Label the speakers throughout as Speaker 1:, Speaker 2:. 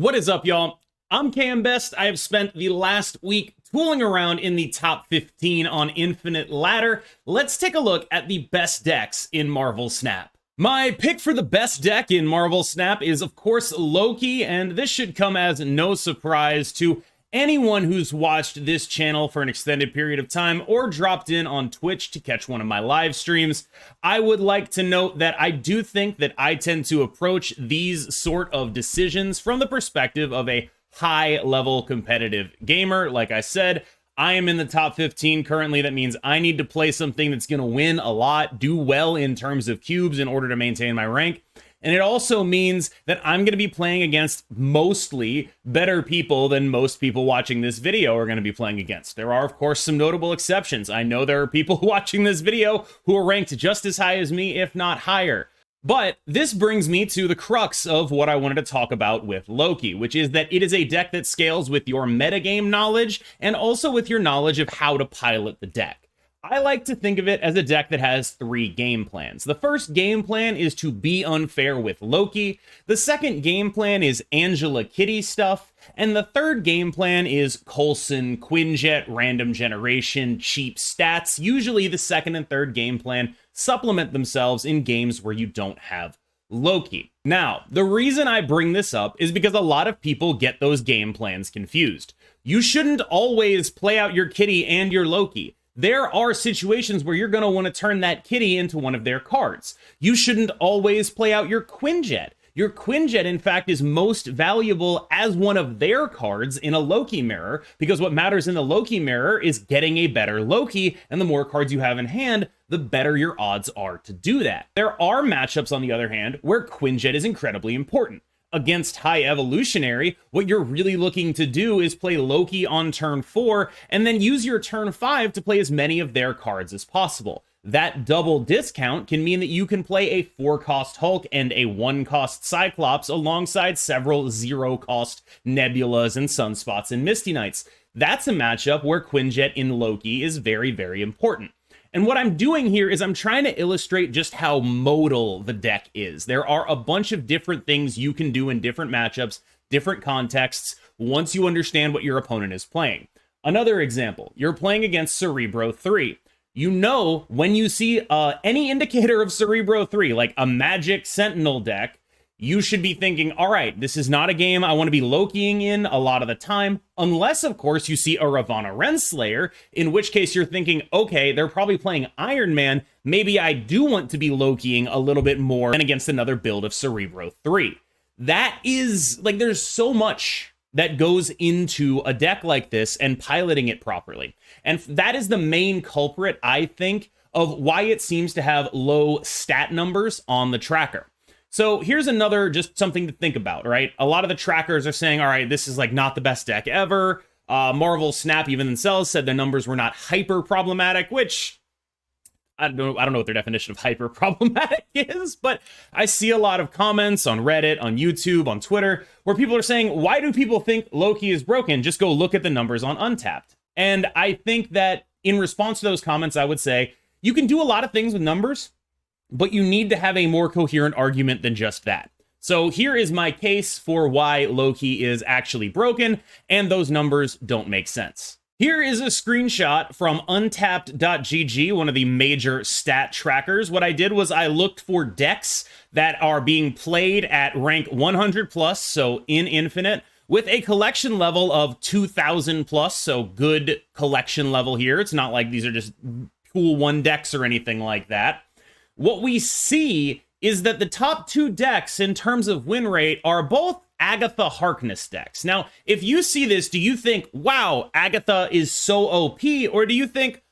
Speaker 1: What is up, y'all? I'm KMBest. I have spent the last week tooling around in the top 15 on Infinite Ladder. Let's take a look at the best decks in Marvel Snap. My pick for the best deck in Marvel Snap is, of course, Loki, and this should come as no surprise to anyone who's watched this channel for an extended period of time or dropped in on Twitch to catch one of my live streams. I would like to note that I do think that I tend to approach these sort of decisions from the perspective of a high-level competitive gamer. Like I said, I am in the top 15 currently. That means I need to play something that's going to win a lot, do well in terms of cubes in order to maintain my rank. And it also means that I'm going to be playing against mostly better people than most people watching this video are going to be playing against. There are, of course, some notable exceptions. I know there are people watching this video who are ranked just as high as me, if not higher. But this brings me to the crux of what I wanted to talk about with Loki, which is that it is a deck that scales with your metagame knowledge and also with your knowledge of how to pilot the deck. I like to think of it as a deck that has three game plans. The first game plan is to be unfair with Loki. The second game plan is Angela Kitty stuff. And the third game plan is Coulson, Quinjet, random generation, cheap stats. Usually the second and third game plan supplement themselves in games where you don't have Loki. Now, the reason I bring this up is because a lot of people get those game plans confused. You shouldn't always play out your Kitty and your Loki. There are situations where you're going to want to turn that Kitty into one of their cards. You shouldn't always play out your Quinjet. Your Quinjet, in fact, is most valuable as one of their cards in a Loki mirror, because what matters in the Loki mirror is getting a better Loki, and the more cards you have in hand, the better your odds are to do that. There are matchups, on the other hand, where Quinjet is incredibly important. Against High Evolutionary, what you're really looking to do is play Loki on turn 4, and then use your turn 5 to play as many of their cards as possible. That double discount can mean that you can play a 4-cost Hulk and a 1-cost Cyclops alongside several 0-cost Nebulas and Sunspots and Misty Knights. That's a matchup where Quinjet in Loki is very, very important. And what I'm doing here is I'm trying to illustrate just how modal the deck is. There are a bunch of different things you can do in different matchups, different contexts, once you understand what your opponent is playing. Another example, you're playing against Cerebro 3. You know, when you see any indicator of Cerebro 3, like a Magic Sentinel deck, you should be thinking, all right, this is not a game I want to be Lokiing in a lot of the time, unless, of course, you see a Ravana Renslayer, in which case you're thinking, okay, they're probably playing Iron Man, maybe I do want to be Lokiing a little bit more than against another build of Cerebro 3. That is, like, there's so much that goes into a deck like this and piloting it properly. And that is the main culprit, I think, of why it seems to have low stat numbers on the tracker. So here's another, just something to think about, right? A lot of the trackers are saying, all right, this is like not the best deck ever. Marvel Snap even themselves said the numbers were not hyper problematic, which I don't know what their definition of hyper problematic is, but I see a lot of comments on Reddit, on YouTube, on Twitter, where people are saying, why do people think Loki is broken? Just go look at the numbers on Untapped. And I think that in response to those comments, I would say you can do a lot of things with numbers, but you need to have a more coherent argument than just that. So here is my case for why Loki is actually broken, and those numbers don't make sense. Here is a screenshot from untapped.gg, one of the major stat trackers. What I did was I looked for decks that are being played at rank 100 plus, so in Infinite, with a collection level of 2,000 plus, so good collection level here. It's not like these are just cool one decks or anything like that. What we see is that the top two decks in terms of win rate are both Agatha Harkness decks. Now, if you see this, do you think, wow, Agatha is so OP, or do you think,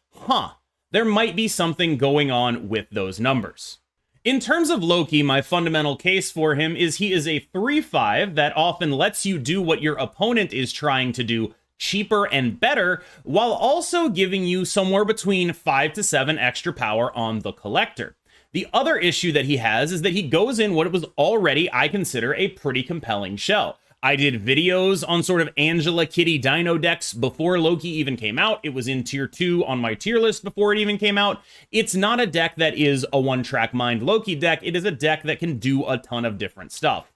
Speaker 1: there might be something going on with those numbers? In terms of Loki, my fundamental case for him is he is a 3/5 that often lets you do what your opponent is trying to do cheaper and better, while also giving you somewhere between 5 to 7 extra power on the collector. The other issue that he has is that he goes in what was already, I consider, a pretty compelling shell. I did videos on sort of Angela Kitty Dino decks before Loki even came out. It was in tier 2 on my tier list before it even came out. It's not a deck that is a one-track mind Loki deck. It is a deck that can do a ton of different stuff.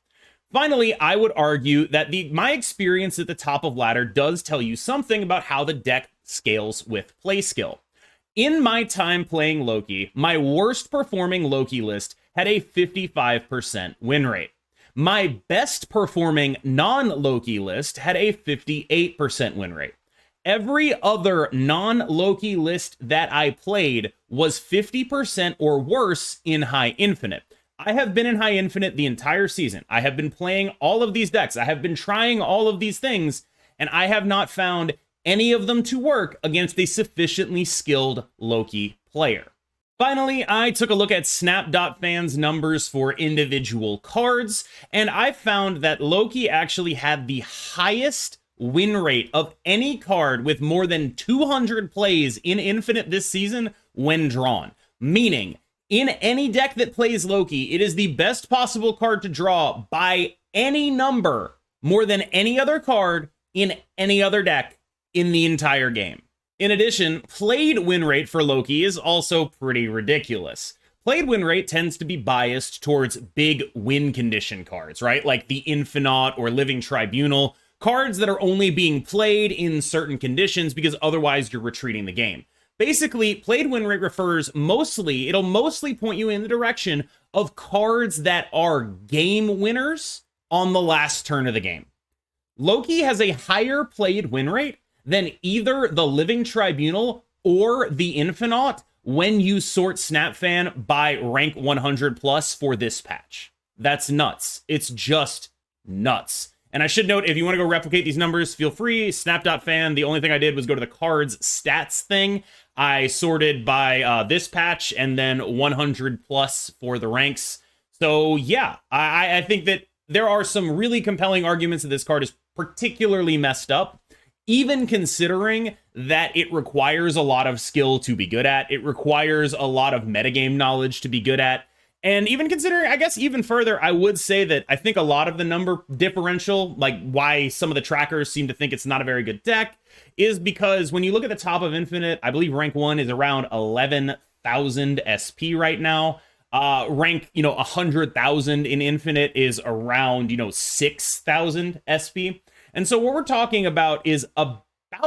Speaker 1: Finally, I would argue that my experience at the top of ladder does tell you something about how the deck scales with play skill. In my time playing Loki, my worst performing Loki list had a 55% win rate. My best performing non-Loki list had a 58% win rate. Every other non-Loki list that I played was 50% or worse in High Infinite. I have been in High Infinite the entire season. I have been playing all of these decks. I have been trying all of these things, and I have not found any of them to work against a sufficiently skilled Loki player. Finally, I took a look at Snap.fan's numbers for individual cards, and I found that Loki actually had the highest win rate of any card with more than 200 plays in Infinite this season when drawn. Meaning, in any deck that plays Loki, it is the best possible card to draw by any number more than any other card in any other deck in the entire game. In addition, played win rate for Loki is also pretty ridiculous. Played win rate tends to be biased towards big win condition cards, right? Like the Infinite or Living Tribunal, cards that are only being played in certain conditions because otherwise you're retreating the game. Basically, played win rate it'll mostly point you in the direction of cards that are game winners on the last turn of the game. Loki has a higher played win rate than either the Living Tribunal or the Infinite when you sort SnapFan by rank 100 plus for this patch. That's nuts. It's just nuts. And I should note, if you want to go replicate these numbers, feel free. Snap.fan, the only thing I did was go to the cards stats thing. I sorted by this patch and then 100 plus for the ranks. So yeah, I think that there are some really compelling arguments that this card is particularly messed up, even considering that it requires a lot of skill to be good at. It requires a lot of metagame knowledge to be good at. And even considering, I guess even further, I would say that I think a lot of the number differential, like why some of the trackers seem to think it's not a very good deck, is because when you look at the top of Infinite, I believe rank 1 is around 11,000 SP right now. Rank, 100,000 in Infinite is around, 6,000 SP. And so what we're talking about is about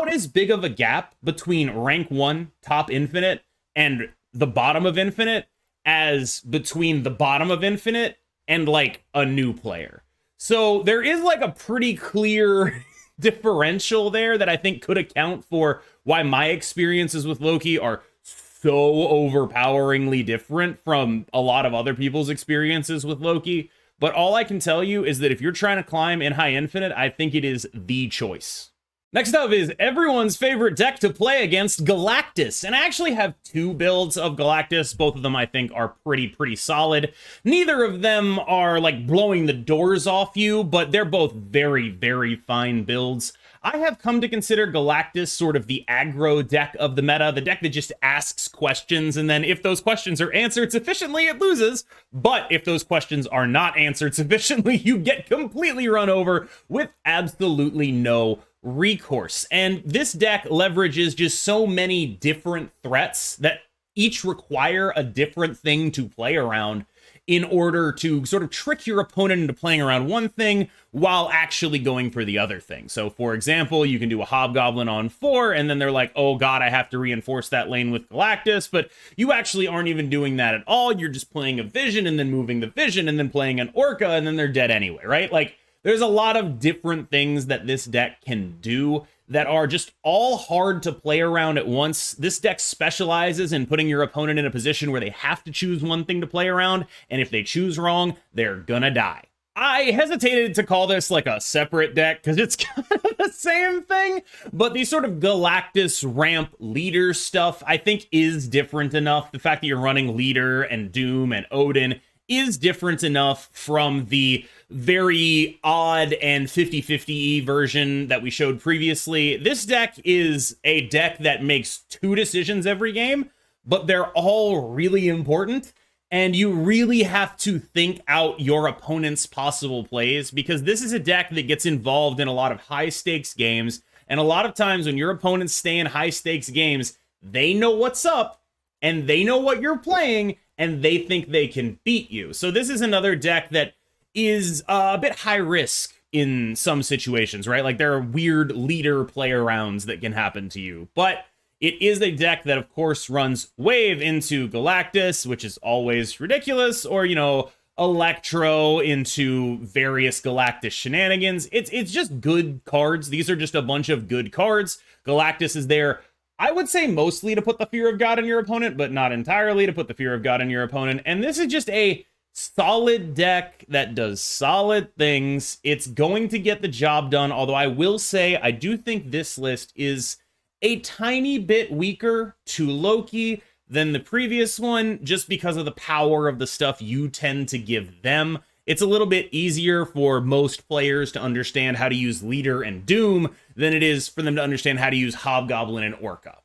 Speaker 1: as big of a gap between rank 1 top Infinite and the bottom of Infinite as between the bottom of Infinite and like a new player. So there is like a pretty clear differential there that I think could account for why my experiences with Loki are so overpoweringly different from a lot of other people's experiences with Loki. But all I can tell you is that if you're trying to climb in High Infinite, I think it is the choice. Next up is everyone's favorite deck to play against, Galactus. And I actually have two builds of Galactus. Both of them I think are pretty solid. Neither of them are like blowing the doors off you, but they're both very fine builds. I have come to consider Galactus sort of the aggro deck of the meta, the deck that just asks questions, and then if those questions are answered sufficiently, it loses. But if those questions are not answered sufficiently, you get completely run over with absolutely no recourse. And this deck leverages just so many different threats that each require a different thing to play around in order to sort of trick your opponent into playing around one thing while actually going for the other thing. So for example, you can do a Hobgoblin on 4 and then they're like, oh god, I have to reinforce that lane with Galactus, but you actually aren't even doing that at all. You're just playing a Vision and then moving the Vision and then playing an Orca and then they're dead anyway, right? Like, there's a lot of different things that this deck can do that are just all hard to play around at once. This deck specializes in putting your opponent in a position where they have to choose one thing to play around, and if they choose wrong, they're gonna die. I hesitated to call this like a separate deck because it's kind of the same thing, but the sort of Galactus ramp leader stuff I think is different enough. The fact that you're running Leader and Doom and Odin is different enough from the very odd and 50-50 version that we showed previously. This deck is a deck that makes two decisions every game, but they're all really important, and you really have to think out your opponent's possible plays, because this is a deck that gets involved in a lot of high-stakes games, and a lot of times when your opponents stay in high-stakes games, they know what's up, and they know what you're playing, and they think they can beat you. So this is another deck that is a bit high risk in some situations, right? Like there are weird leader play arounds that can happen to you, but it is a deck that of course runs Wave into Galactus, which is always ridiculous, or, you know, Electro into various Galactus shenanigans. It's just good cards. These are just a bunch of good cards. Galactus is there, I would say, mostly to put the fear of God in your opponent, but not entirely to put the fear of God in your opponent. And this is just a solid deck that does solid things. It's going to get the job done, although I will say I do think this list is a tiny bit weaker to Loki than the previous one, just because of the power of the stuff you tend to give them. It's a little bit easier for most players to understand how to use Leader and Doom than it is for them to understand how to use Hobgoblin and Orca.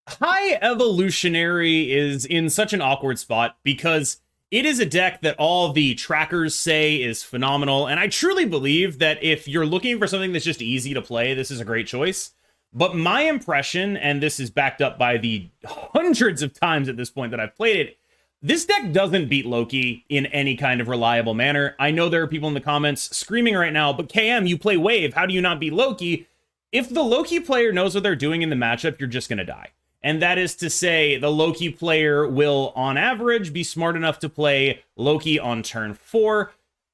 Speaker 1: High Evolutionary is in such an awkward spot because it is a deck that all the trackers say is phenomenal, and I truly believe that if you're looking for something that's just easy to play, this is a great choice. But my impression, and this is backed up by the hundreds of times at this point that I've played it, this deck doesn't beat Loki in any kind of reliable manner. I know there are people in the comments screaming right now, but KM, you play Wave, how do you not beat Loki? If the Loki player knows what they're doing in the matchup, you're just going to die. And that is to say, the Loki player will, on average, be smart enough to play Loki on turn 4.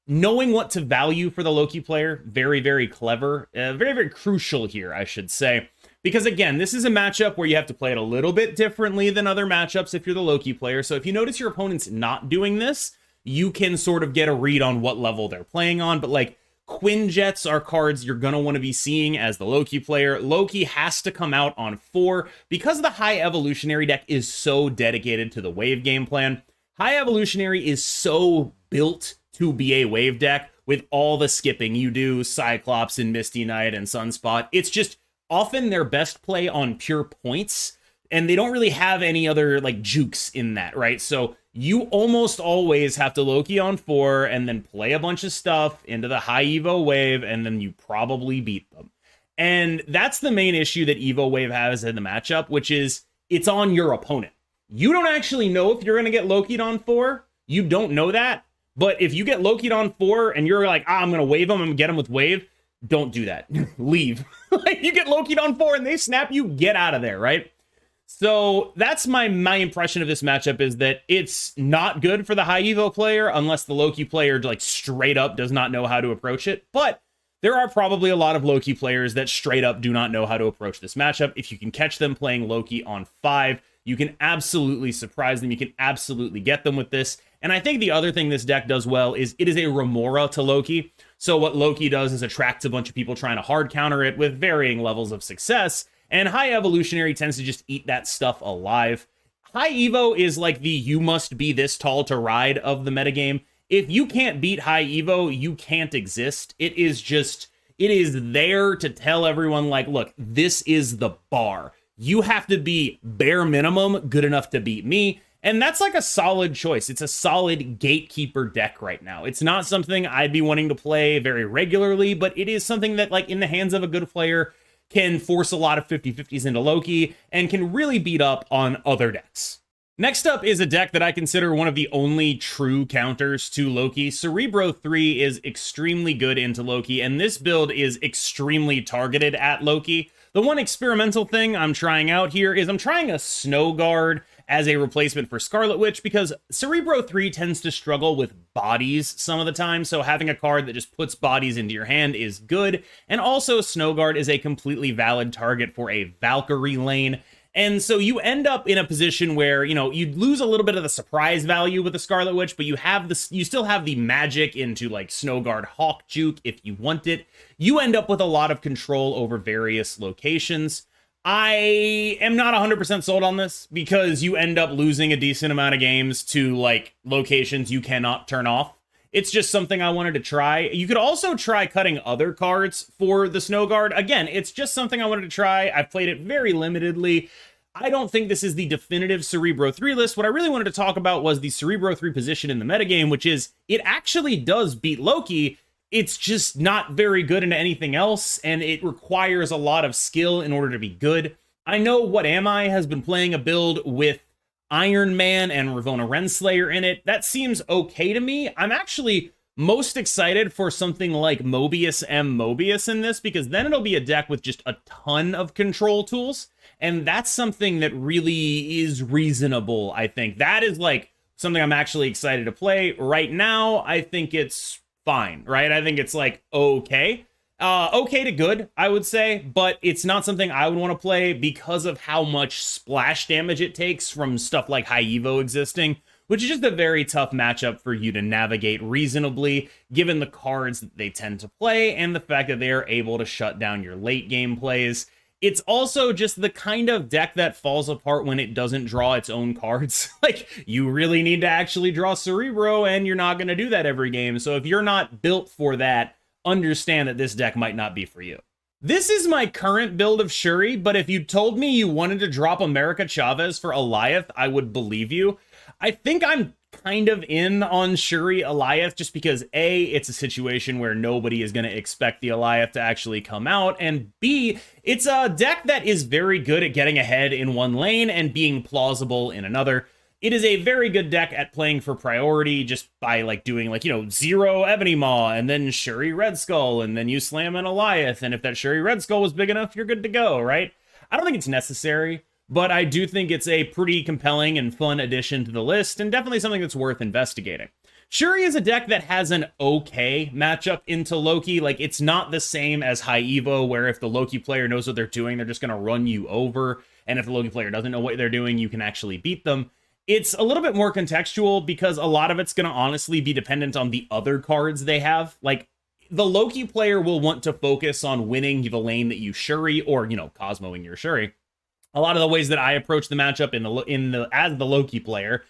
Speaker 1: Knowing what to value for the Loki player, very, very clever. Very, very crucial here, I should say. Because again, this is a matchup where you have to play it a little bit differently than other matchups if you're the Loki player. So if you notice your opponent's not doing this, you can sort of get a read on what level they're playing on. But like, Quinjets are cards you're going to want to be seeing as the Loki player. Loki has to come out on 4 because the High Evolutionary deck is so dedicated to the Wave game plan. High Evolutionary is so built to be a Wave deck with all the skipping you do, Cyclops and Misty Knight and Sunspot. It's just often their best play on pure points, and they don't really have any other like jukes in that, right? So you almost always have to Loki on 4 and then play a bunch of stuff into the high Evo Wave, and then you probably beat them. And that's the main issue that Evo Wave has in the matchup, which is it's on your opponent. You don't actually know if you're going to get Loki'd on 4. You don't know that. But if you get Loki'd on 4 and you're like, I'm going to wave him and get him with Wave, don't do that. Leave. Like, you get Loki'd on 4 and they snap you, get out of there, right? So that's my impression of this matchup, is that it's not good for the high Evo player unless the Loki player like straight up does not know how to approach it. But there are probably a lot of Loki players that straight up do not know how to approach this matchup. If you can catch them playing Loki on 5, you can absolutely surprise them. You can absolutely get them with this. And I think the other thing this deck does well is it is a Remora to Loki. So what Loki does is attracts a bunch of people trying to hard counter it with varying levels of success. And High Evolutionary tends to just eat that stuff alive. High Evo is like the you must be this tall to ride of the metagame. If you can't beat High Evo, you can't exist. It is there to tell everyone, like, look, this is the bar. You have to be bare minimum good enough to beat me. And that's like a solid choice. It's a solid gatekeeper deck right now. It's not something I'd be wanting to play very regularly, but it is something that, like, in the hands of a good player, can force a lot of 50-50s into Loki and can really beat up on other decks. Next up is a deck that I consider one of the only true counters to Loki. Cerebro 3 is extremely good into Loki, and this build is extremely targeted at Loki. The one experimental thing I'm trying out here is I'm trying a Snow Guard as a replacement for Scarlet Witch, because Cerebro 3 tends to struggle with bodies some of the time, so having a card that just puts bodies into your hand is good. And also, Snow Guard is a completely valid target for a Valkyrie lane. And so you end up in a position where, you know, you lose a little bit of the surprise value with the Scarlet Witch, but you still have the magic into like Snow Guard Hawk Juke if you want it. You end up with a lot of control over various locations. I am not 100% sold on this because you end up losing a decent amount of games to like locations you cannot turn off. It's just something I wanted to try. You could also try cutting other cards for the Snow Guard. Again, it's just something I wanted to try. I've played it very limitedly. I don't think this is the definitive Cerebro 3 list. What I really wanted to talk about was the Cerebro 3 position in the metagame, which is it actually does beat Loki. It's just not very good into anything else, and it requires a lot of skill in order to be good. I know What Am I has been playing a build with Iron Man and Ravonna Renslayer in it. That seems okay to me. I'm actually most excited for something like Mobius M. Mobius in this, because then it'll be a deck with just a ton of control tools, and that's something that really is reasonable, I think. That is like something I'm actually excited to play. Right now, I think it's fine, right? I think it's like okay. Okay to good, I would say, but it's not something I would want to play because of how much splash damage it takes from stuff like High Evo existing, which is just a very tough matchup for you to navigate reasonably, given the cards that they tend to play and the fact that they are able to shut down your late game plays. It's also just the kind of deck that falls apart when it doesn't draw its own cards. Like, you really need to actually draw Cerebro, and you're not going to do that every game. So if you're not built for that, understand that this deck might not be for you. This is my current build of Shuri, but if you told me you wanted to drop America Chavez for Eliath, I would believe you. I think I'm kind of in on Shuri Eliath just because A, it's a situation where nobody is going to expect the Eliath to actually come out, and B, it's a deck that is very good at getting ahead in one lane and being plausible in another. It is a very good deck at playing for priority just by like doing like, you know, 0 Ebony Maw and then Shuri Red Skull and then you slam an Eliath, and if that Shuri Red Skull was big enough, you're good to go, right? I don't think it's necessary, but I do think it's a pretty compelling and fun addition to the list and definitely something that's worth investigating. Shuri is a deck that has an okay matchup into Loki. Like, it's not the same as High Evo, where if the Loki player knows what they're doing, they're just going to run you over, and if the Loki player doesn't know what they're doing, you can actually beat them. It's a little bit more contextual because a lot of it's going to honestly be dependent on the other cards they have. Like, the Loki player will want to focus on winning the lane that you Shuri, or, you know, Cosmoing your Shuri. A lot of the ways that I approach the matchup as the Loki player,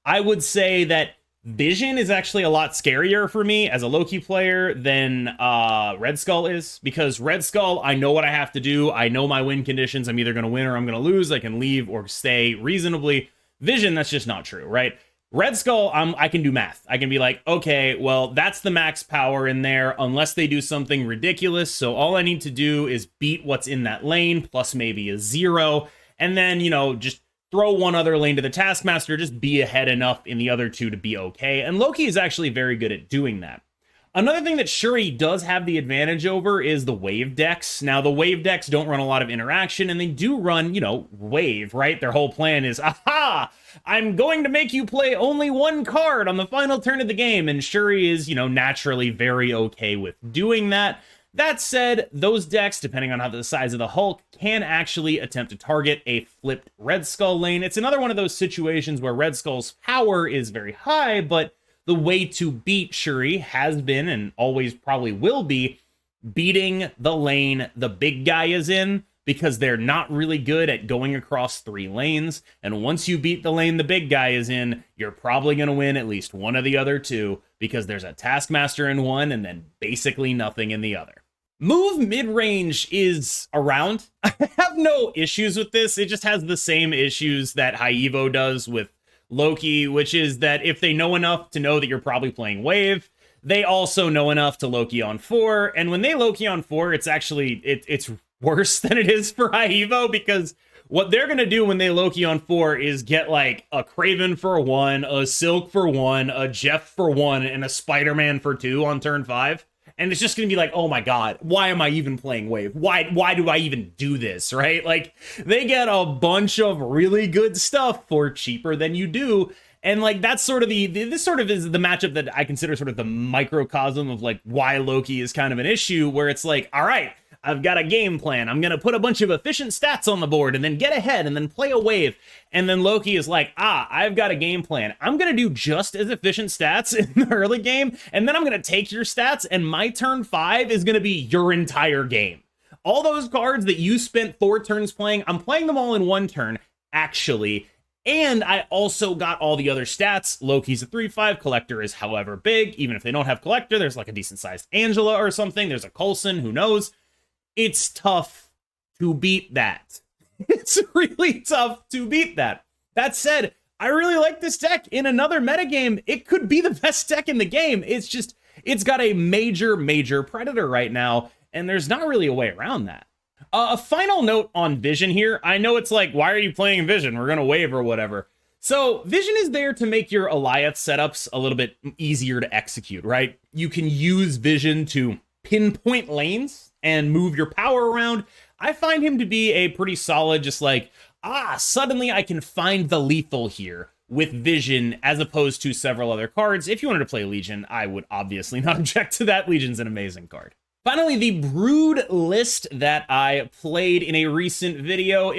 Speaker 1: I would say that Vision is actually a lot scarier for me as a Loki player than Red Skull is, because Red Skull, I know what I have to do. I know my win conditions. I'm either going to win or I'm going to lose. I can leave or stay reasonably. Vision, that's just not true, right? Red Skull, I can do math. I can be like, okay, well, that's the max power in there unless they do something ridiculous. So all I need to do is beat what's in that lane plus maybe a 0. And then, you know, just throw one other lane to the Taskmaster, just be ahead enough in the other two to be okay. And Loki is actually very good at doing that. Another thing that Shuri does have the advantage over is the wave decks. Now, the wave decks don't run a lot of interaction, and they do run, you know, wave, right? Their whole plan is, aha, I'm going to make you play only one card on the final turn of the game, and Shuri is, you know, naturally very okay with doing that. That said, those decks, depending on how the size of the Hulk, can actually attempt to target a flipped Red Skull lane. It's another one of those situations where Red Skull's power is very high, but the way to beat Shuri has been, and always probably will be, beating the lane the big guy is in, because they're not really good at going across 3 lanes. And once you beat the lane the big guy is in, you're probably going to win at least one of the other 2, because there's a Taskmaster in one and then basically nothing in the other. Move mid-range is around. I have no issues with this. It just has the same issues that High Evo does with Loki, which is that if they know enough to know that you're probably playing wave, they also know enough to Loki on 4. And when they Loki on 4, it's actually, it's worse than it is for High Evo, because what they're going to do when they Loki on 4 is get like a Kraven for 1, a Silk for 1, a Jeff for 1, and a Spider-Man for 2 on turn 5. And it's just going to be like, oh my God, why am I even playing wave? Why do I even do this, right? Like, they get a bunch of really good stuff for cheaper than you do. And like, that's sort of this sort of is the matchup that I consider sort of the microcosm of like why Loki is kind of an issue, where it's like, all right, I've got a game plan. I'm going to put a bunch of efficient stats on the board and then get ahead and then play a wave. And then Loki is like, I've got a game plan. I'm going to do just as efficient stats in the early game. And then I'm going to take your stats, and my turn 5 is going to be your entire game. All those cards that you spent 4 turns playing, I'm playing them all in 1 turn, actually. And I also got all the other stats. Loki's a 3/5, Collector is however big. Even if they don't have Collector, there's like a decent sized Angela or something. There's a Coulson, who knows? It's tough to beat that. It's really tough to beat that. That said, I really like this deck. In another metagame, it could be the best deck in the game. It's just, it's got a major predator right now, and there's not really a way around that. A final note on Vision here. I know it's like, why are you playing Vision? We're going to wave or whatever. So Vision is there to make your Alliance setups a little bit easier to execute, right? You can use Vision to pinpoint lanes and move your power around. I find him to be a pretty solid, just like, suddenly I can find the lethal here with Vision, as opposed to several other cards. If you wanted to play Legion, I would obviously not object to that. Legion's an amazing card. Finally, the Brood list that I played in a recent video.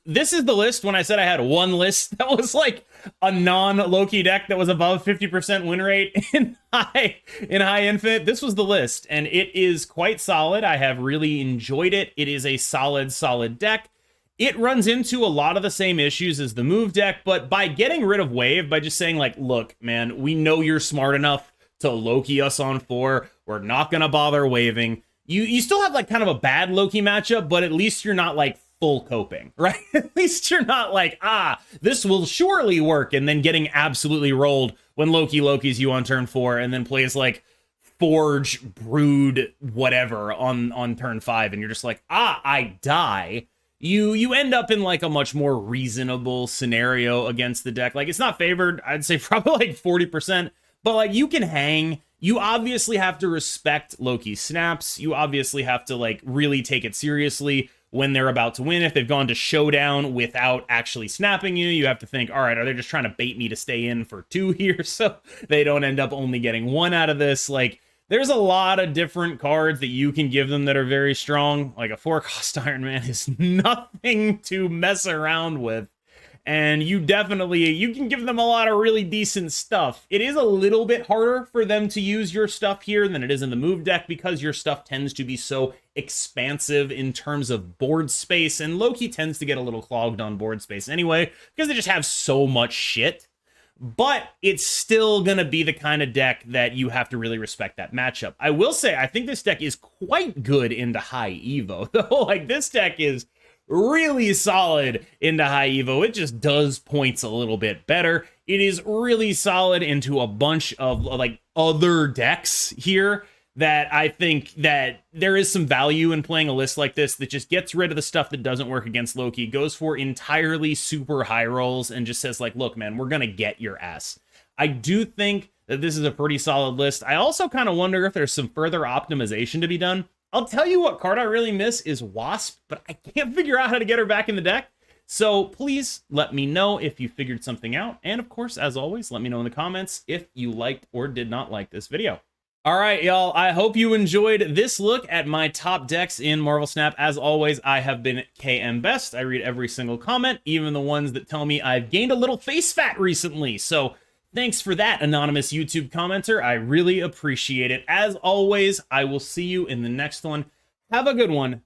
Speaker 1: This is the list when I said I had one list that was like a non-Loki deck that was above 50% win rate in high infinite. This was the list, and it is quite solid. I have really enjoyed it. It is a solid deck. It runs into a lot of the same issues as the move deck, but by getting rid of Wave, by just saying like, look, man, we know you're smart enough to Loki us on 4. We're not going to bother waving. You still have like kind of a bad Loki matchup, but at least you're not like full coping, right? At least you're not like, this will surely work, and then getting absolutely rolled when Loki's you on turn 4 and then plays like Forge, Brood, whatever on turn 5, and you're just like, I die. You end up in like a much more reasonable scenario against the deck. Like, it's not favored, I'd say probably like 40%, but like you can hang. You obviously have to respect Loki's snaps. You obviously have to like really take it seriously when they're about to win. If they've gone to showdown without actually snapping you, you have to think, all right, are they just trying to bait me to stay in for 2 here so they don't end up only getting 1 out of this? Like, there's a lot of different cards that you can give them that are very strong. Like a 4-cost Iron Man is nothing to mess around with. And you can give them a lot of really decent stuff. It is a little bit harder for them to use your stuff here than it is in the move deck, because your stuff tends to be so expansive in terms of board space, and Loki tends to get a little clogged on board space anyway, because they just have so much shit. But it's still gonna be the kind of deck that you have to really respect that matchup. I will say, I think this deck is quite good into high Evo, though. Like, this deck is really solid into high Evo. It just does points a little bit better. It is really solid into a bunch of like other decks here that I think that there is some value in playing a list like this that just gets rid of the stuff that doesn't work against Loki, goes for entirely super high rolls, and just says like, look, man, we're gonna get your ass. I do think that this is a pretty solid list. I also kind of wonder if there's some further optimization to be done. I'll tell you what card I really miss is Wasp, but I can't figure out how to get her back in the deck. So please let me know if you figured something out. And of course, as always, let me know in the comments if you liked or did not like this video. All right, y'all, I hope you enjoyed this look at my top decks in Marvel Snap. As always, I have been KMBest. I read every single comment, even the ones that tell me I've gained a little face fat recently. So thanks for that, anonymous YouTube commenter. I really appreciate it. As always, I will see you in the next one. Have a good one,